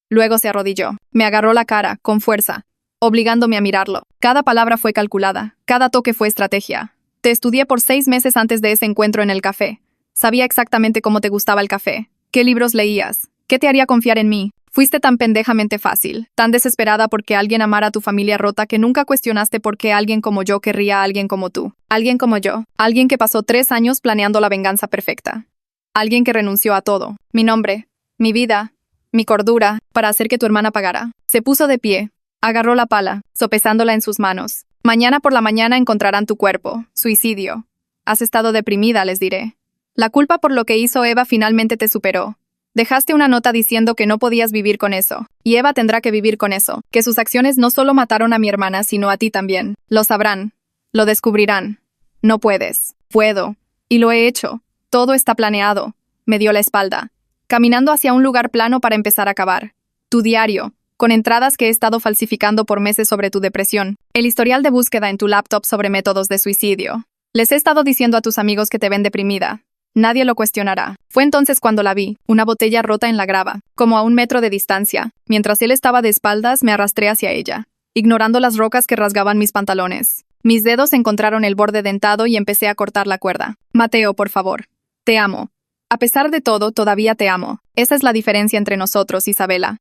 Luego se arrodilló. Me agarró la cara, con fuerza, obligándome a mirarlo. Cada palabra fue calculada. Cada toque fue estrategia. Te estudié por 6 meses antes de ese encuentro en el café. Sabía exactamente cómo te gustaba el café. ¿Qué libros leías? ¿Qué te haría confiar en mí? Fuiste tan pendejamente fácil, tan desesperada porque alguien amara a tu familia rota que nunca cuestionaste por qué alguien como yo querría a alguien como tú. Alguien como yo. Alguien que pasó 3 años planeando la venganza perfecta. Alguien que renunció a todo. Mi nombre, mi vida, mi cordura, para hacer que tu hermana pagara. Se puso de pie. Agarró la pala, sopesándola en sus manos. Mañana por la mañana encontrarán tu cuerpo. Suicidio. Has estado deprimida, les diré. La culpa por lo que hizo Eva finalmente te superó. Dejaste una nota diciendo que no podías vivir con eso, y Eva tendrá que vivir con eso, que sus acciones no solo mataron a mi hermana, sino a ti también. Lo sabrán. Lo descubrirán. No puedes. Puedo. Y lo he hecho. Todo está planeado. Me dio la espalda. Caminando hacia un lugar plano para empezar a cavar. Tu diario, con entradas que he estado falsificando por meses sobre tu depresión. El historial de búsqueda en tu laptop sobre métodos de suicidio. Les he estado diciendo a tus amigos que te ven deprimida. Nadie lo cuestionará. Fue entonces cuando la vi, una botella rota en la grava, como a 1 metro de distancia. Mientras él estaba de espaldas, me arrastré hacia ella, ignorando las rocas que rasgaban mis pantalones. Mis dedos encontraron el borde dentado y empecé a cortar la cuerda. Mateo, por favor. Te amo. A pesar de todo, todavía te amo. Esa es la diferencia entre nosotros, Isabela.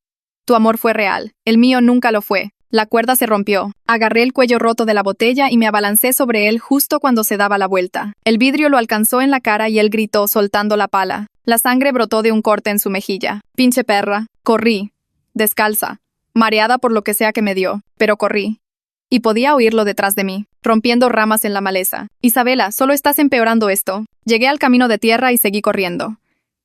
Tu amor fue real. El mío nunca lo fue. La cuerda se rompió. Agarré el cuello roto de la botella y me abalancé sobre él justo cuando se daba la vuelta. El vidrio lo alcanzó en la cara y él gritó soltando la pala. La sangre brotó de un corte en su mejilla. Pinche perra. Corrí. Descalza. Mareada por lo que sea que me dio. Pero corrí. Y podía oírlo detrás de mí, rompiendo ramas en la maleza. Isabela, solo estás empeorando esto. Llegué al camino de tierra y seguí corriendo.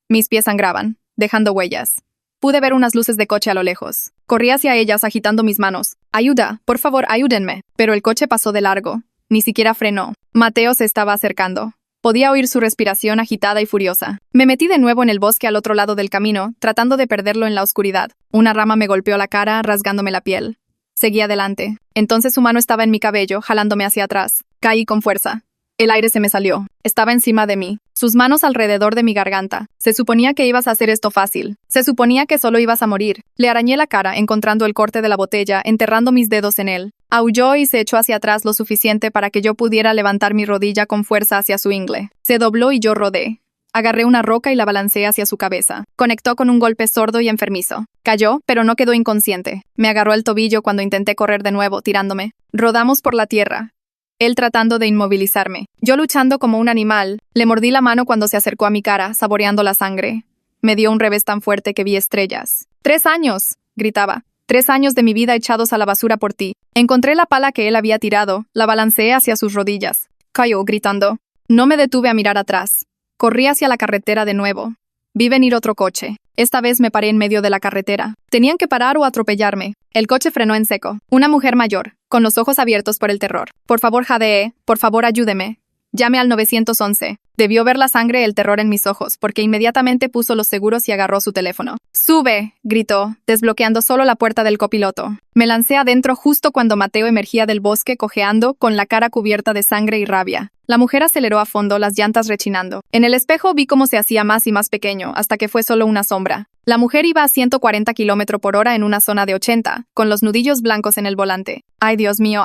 Mis pies sangraban, dejando huellas. Pude ver unas luces de coche a lo lejos. Corrí hacia ellas agitando mis manos. Ayuda, por favor, ayúdenme. Pero el coche pasó de largo. Ni siquiera frenó. Mateo se estaba acercando. Podía oír su respiración agitada y furiosa. Me metí de nuevo en el bosque al otro lado del camino, tratando de perderlo en la oscuridad. Una rama me golpeó la cara, rasgándome la piel. Seguí adelante. Entonces su mano estaba en mi cabello, jalándome hacia atrás. Caí con fuerza. El aire se me salió. Estaba encima de mí. Sus manos alrededor de mi garganta. Se suponía que ibas a hacer esto fácil. Se suponía que solo ibas a morir. Le arañé la cara, encontrando el corte de la botella, enterrando mis dedos en él. Aulló y se echó hacia atrás lo suficiente para que yo pudiera levantar mi rodilla con fuerza hacia su ingle. Se dobló y yo rodé. Agarré una roca y la balancé hacia su cabeza. Conectó con un golpe sordo y enfermizo. Cayó, pero no quedó inconsciente. Me agarró el tobillo cuando intenté correr de nuevo, tirándome. Rodamos por la tierra. Él tratando de inmovilizarme. Yo luchando como un animal. Le mordí la mano cuando se acercó a mi cara, saboreando la sangre. Me dio un revés tan fuerte que vi estrellas. 3 años, gritaba. 3 años de mi vida echados a la basura por ti. Encontré la pala que él había tirado, la balanceé hacia sus rodillas. Cayó, gritando. No me detuve a mirar atrás. Corrí hacia la carretera de nuevo. Vi venir otro coche. Esta vez me paré en medio de la carretera. Tenían que parar o atropellarme. El coche frenó en seco. Una mujer mayor, con los ojos abiertos por el terror. Por favor, jadee. Por favor, ayúdeme. Llame al 911. Debió ver la sangre y el terror en mis ojos, porque inmediatamente puso los seguros y agarró su teléfono. ¡Sube!, gritó, desbloqueando solo la puerta del copiloto. Me lancé adentro justo cuando Mateo emergía del bosque cojeando, con la cara cubierta de sangre y rabia. La mujer aceleró a fondo, las llantas rechinando. En el espejo vi cómo se hacía más y más pequeño, hasta que fue solo una sombra. La mujer iba a 140 km/h en una zona de 80, con los nudillos blancos en el volante. Ay, Dios mío,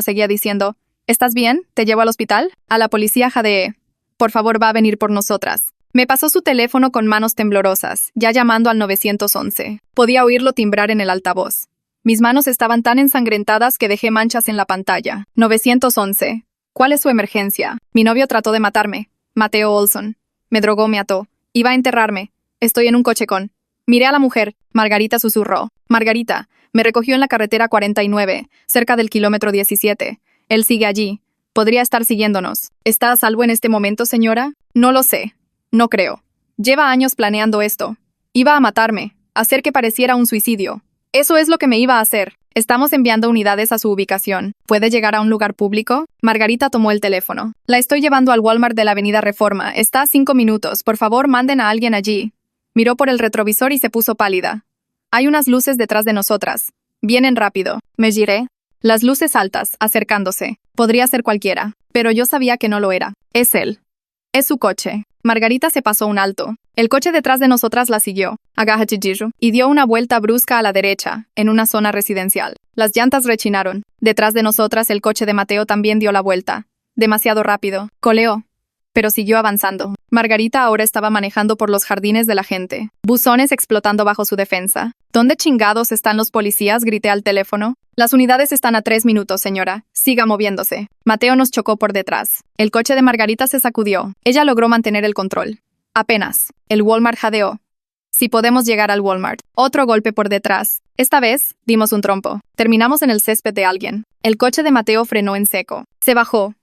seguía diciendo. ¿Estás bien? ¿Te llevo al hospital? A la policía, jadee. Por favor, va a venir por nosotras. Me pasó su teléfono con manos temblorosas, ya llamando al 911. Podía oírlo timbrar en el altavoz. Mis manos estaban tan ensangrentadas que dejé manchas en la pantalla. 911. ¿Cuál es su emergencia? Mi novio trató de matarme. Mateo Olson. Me drogó, me ató. Iba a enterrarme. Estoy en un coche con... Miré a la mujer. Margarita susurró. Margarita. Me recogió en la carretera 49, cerca del kilómetro 17. Él sigue allí. Podría estar siguiéndonos. ¿Está a salvo en este momento, señora? No lo sé. No creo. Lleva años planeando esto. Iba a matarme. Hacer que pareciera un suicidio. Eso es lo que me iba a hacer. Estamos enviando unidades a su ubicación. ¿Puede llegar a un lugar público? Margarita tomó el teléfono. La estoy llevando al Walmart de la Avenida Reforma. Está a 5 minutos. Por favor, manden a alguien allí. Miró por el retrovisor y se puso pálida. Hay unas luces detrás de nosotras. Vienen rápido. Me giré. Las luces altas, acercándose. Podría ser cualquiera, pero yo sabía que no lo era. Es él. Es su coche. Margarita se pasó un alto. El coche detrás de nosotras la siguió, y dio una vuelta brusca a la derecha, en una zona residencial. Las llantas rechinaron. Detrás de nosotras el coche de Mateo también dio la vuelta. Demasiado rápido. Coleó. Pero siguió avanzando. Margarita ahora estaba manejando por los jardines de la gente, buzones explotando bajo su defensa. ¿Dónde chingados están los policías?, grité al teléfono. Las unidades están a 3 minutos, señora. Siga moviéndose. Mateo nos chocó por detrás. El coche de Margarita se sacudió. Ella logró mantener el control. Apenas. El Walmart jadeó. Si podemos llegar al Walmart. Otro golpe por detrás. Esta vez, dimos un trompo. Terminamos en el césped de alguien. El coche de Mateo frenó en seco. Se bajó.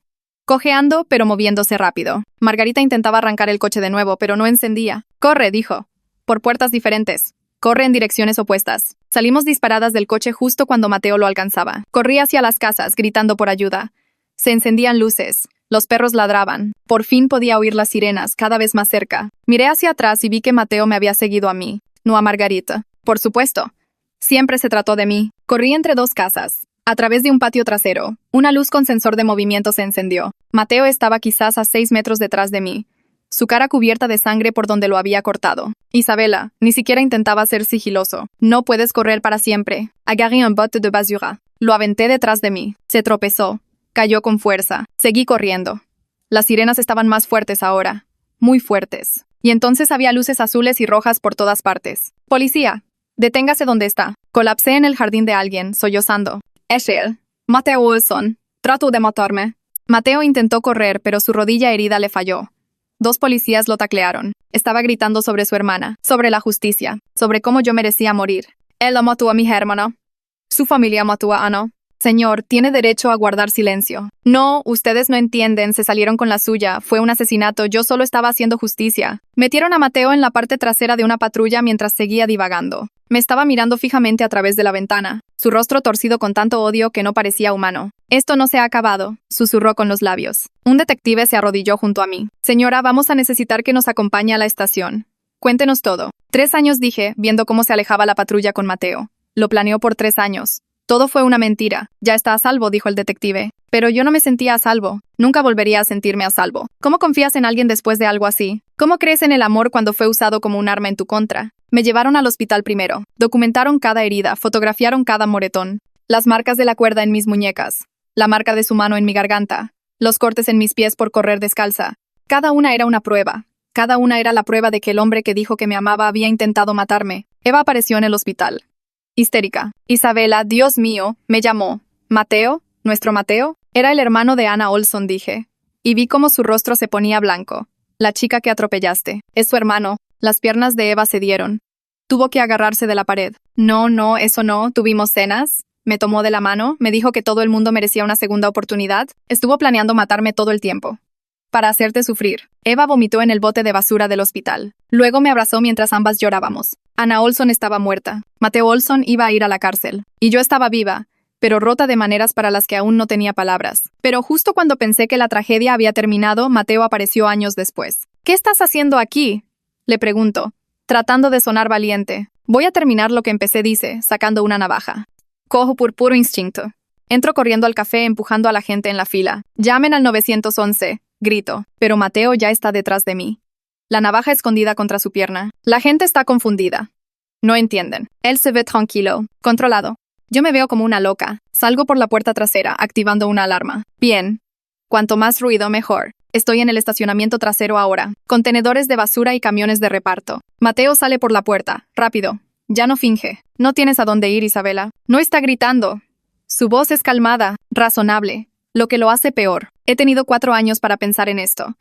Cojeando, pero moviéndose rápido. Margarita intentaba arrancar el coche de nuevo, pero no encendía. «Corre», dijo. «Por puertas diferentes. Corre en direcciones opuestas». Salimos disparadas del coche justo cuando Mateo lo alcanzaba. Corrí hacia las casas, gritando por ayuda. Se encendían luces. Los perros ladraban. Por fin podía oír las sirenas, cada vez más cerca. Miré hacia atrás y vi que Mateo me había seguido a mí, no a Margarita. Por supuesto. Siempre se trató de mí. Corrí entre 2 casas. A través de un patio trasero, una luz con sensor de movimiento se encendió. Mateo estaba quizás a 6 metros detrás de mí, su cara cubierta de sangre por donde lo había cortado. Isabela, ni siquiera intentaba ser sigiloso. «No puedes correr para siempre». Agarré un bote de basura. Lo aventé detrás de mí. Se tropezó. Cayó con fuerza. Seguí corriendo. Las sirenas estaban más fuertes ahora. Muy fuertes. Y entonces había luces azules y rojas por todas partes. «Policía, deténgase donde está». Colapsé en el jardín de alguien, sollozando. «Es él. Mateo Olson. Trató de matarme». Mateo intentó correr, pero su rodilla herida le falló. 2 policías lo taclearon. Estaba gritando sobre su hermana, sobre la justicia, sobre cómo yo merecía morir. «Él lo mató a mi hermano. Su familia mató a Ana». «Señor, tiene derecho a guardar silencio». «No, ustedes no entienden, se salieron con la suya. Fue un asesinato, yo solo estaba haciendo justicia». Metieron a Mateo en la parte trasera de una patrulla mientras seguía divagando. Me estaba mirando fijamente a través de la ventana, su rostro torcido con tanto odio que no parecía humano. «Esto no se ha acabado», susurró con los labios. Un detective se arrodilló junto a mí. «Señora, vamos a necesitar que nos acompañe a la estación. Cuéntenos todo». 3 años, dije, viendo cómo se alejaba la patrulla con Mateo. Lo planeó por 3 años. «Todo fue una mentira. Ya está a salvo», dijo el detective. Pero yo no me sentía a salvo. Nunca volvería a sentirme a salvo. ¿Cómo confías en alguien después de algo así? ¿Cómo crees en el amor cuando fue usado como un arma en tu contra? Me llevaron al hospital primero. Documentaron cada herida, fotografiaron cada moretón. Las marcas de la cuerda en mis muñecas. La marca de su mano en mi garganta. Los cortes en mis pies por correr descalza. Cada una era una prueba. Cada una era la prueba de que el hombre que dijo que me amaba había intentado matarme. Eva apareció en el hospital. Histérica. «Isabela, Dios mío», me llamó. «¿Mateo? ¿Nuestro Mateo?» Era el hermano de Ana Olson, dije. Y vi cómo su rostro se ponía blanco. «La chica que atropellaste. Es su hermano». Las piernas de Eva cedieron. Tuvo que agarrarse de la pared. «No, eso no. ¿Tuvimos cenas?» Me tomó de la mano, me dijo que todo el mundo merecía una segunda oportunidad. Estuvo planeando matarme todo el tiempo. Para hacerte sufrir. Eva vomitó en el bote de basura del hospital. Luego me abrazó mientras ambas llorábamos. Ana Olson estaba muerta. Mateo Olson iba a ir a la cárcel. Y yo estaba viva, pero rota de maneras para las que aún no tenía palabras. Pero justo cuando pensé que la tragedia había terminado, Mateo apareció años después. «¿Qué estás haciendo aquí?», le pregunto, tratando de sonar valiente. «Voy a terminar lo que empecé», dice, sacando una navaja. Cojo por puro instinto. Entro corriendo al café empujando a la gente en la fila. «Llamen al 911», grito, pero Mateo ya está detrás de mí. La navaja escondida contra su pierna. La gente está confundida. No entienden. Él se ve tranquilo, controlado. Yo me veo como una loca. Salgo por la puerta trasera, activando una alarma. Bien. Cuanto más ruido, mejor. Estoy en el estacionamiento trasero ahora. Contenedores de basura y camiones de reparto. Mateo sale por la puerta. Rápido. Ya no finge. No tienes a dónde ir, Isabela. No está gritando. Su voz es calmada, razonable, lo que lo hace peor. He tenido 4 años para pensar en esto.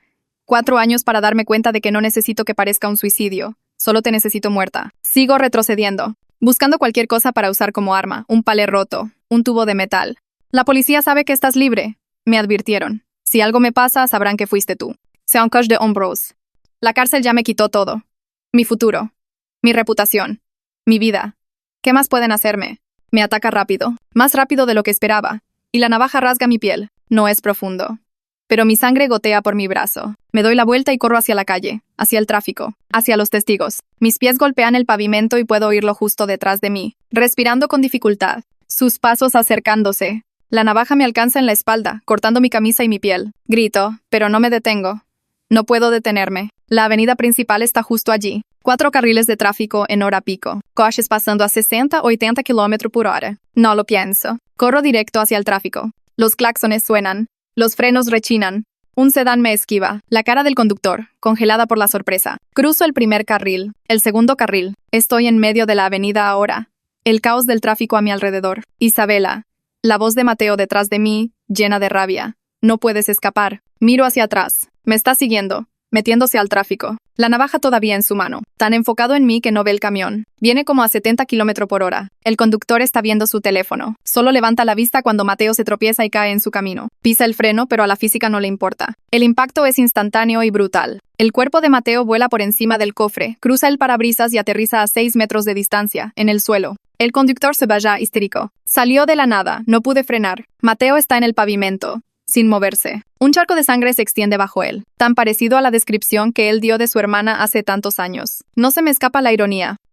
4 años para darme cuenta de que no necesito que parezca un suicidio. Solo te necesito muerta. Sigo retrocediendo, buscando cualquier cosa para usar como arma. Un palé roto, un tubo de metal. «La policía sabe que estás libre», me advirtieron. «Si algo me pasa, sabrán que fuiste tú». C'est un coche de hombros. La cárcel ya me quitó todo. Mi futuro. Mi reputación. Mi vida. ¿Qué más pueden hacerme? Me ataca rápido. Más rápido de lo que esperaba. Y la navaja rasga mi piel. No es profundo. Pero mi sangre gotea por mi brazo. Me doy la vuelta y corro hacia la calle, hacia el tráfico, hacia los testigos. Mis pies golpean el pavimento y puedo oírlo justo detrás de mí, respirando con dificultad. Sus pasos acercándose. La navaja me alcanza en la espalda, cortando mi camisa y mi piel. Grito, pero no me detengo. No puedo detenerme. La avenida principal está justo allí. 4 carriles de tráfico en hora pico. Coches pasando a 60-80 km/h. No lo pienso. Corro directo hacia el tráfico. Los claxones suenan. Los frenos rechinan. Un sedán me esquiva, la cara del conductor, congelada por la sorpresa. Cruzo el primer carril, el segundo carril. Estoy en medio de la avenida ahora. El caos del tráfico a mi alrededor. Isabela. La voz de Mateo detrás de mí, llena de rabia. No puedes escapar. Miro hacia atrás. Me está siguiendo, metiéndose al tráfico. La navaja todavía en su mano. Tan enfocado en mí que no ve el camión. Viene como a 70 km/h. El conductor está viendo su teléfono. Solo levanta la vista cuando Mateo se tropieza y cae en su camino. Pisa el freno, pero a la física no le importa. El impacto es instantáneo y brutal. El cuerpo de Mateo vuela por encima del cofre, cruza el parabrisas y aterriza a 6 metros de distancia, en el suelo. El conductor se vaya histérico. Salió de la nada, no pude frenar. Mateo está en el pavimento, sin moverse. Un charco de sangre se extiende bajo él, tan parecido a la descripción que él dio de su hermana hace tantos años. No se me escapa la ironía.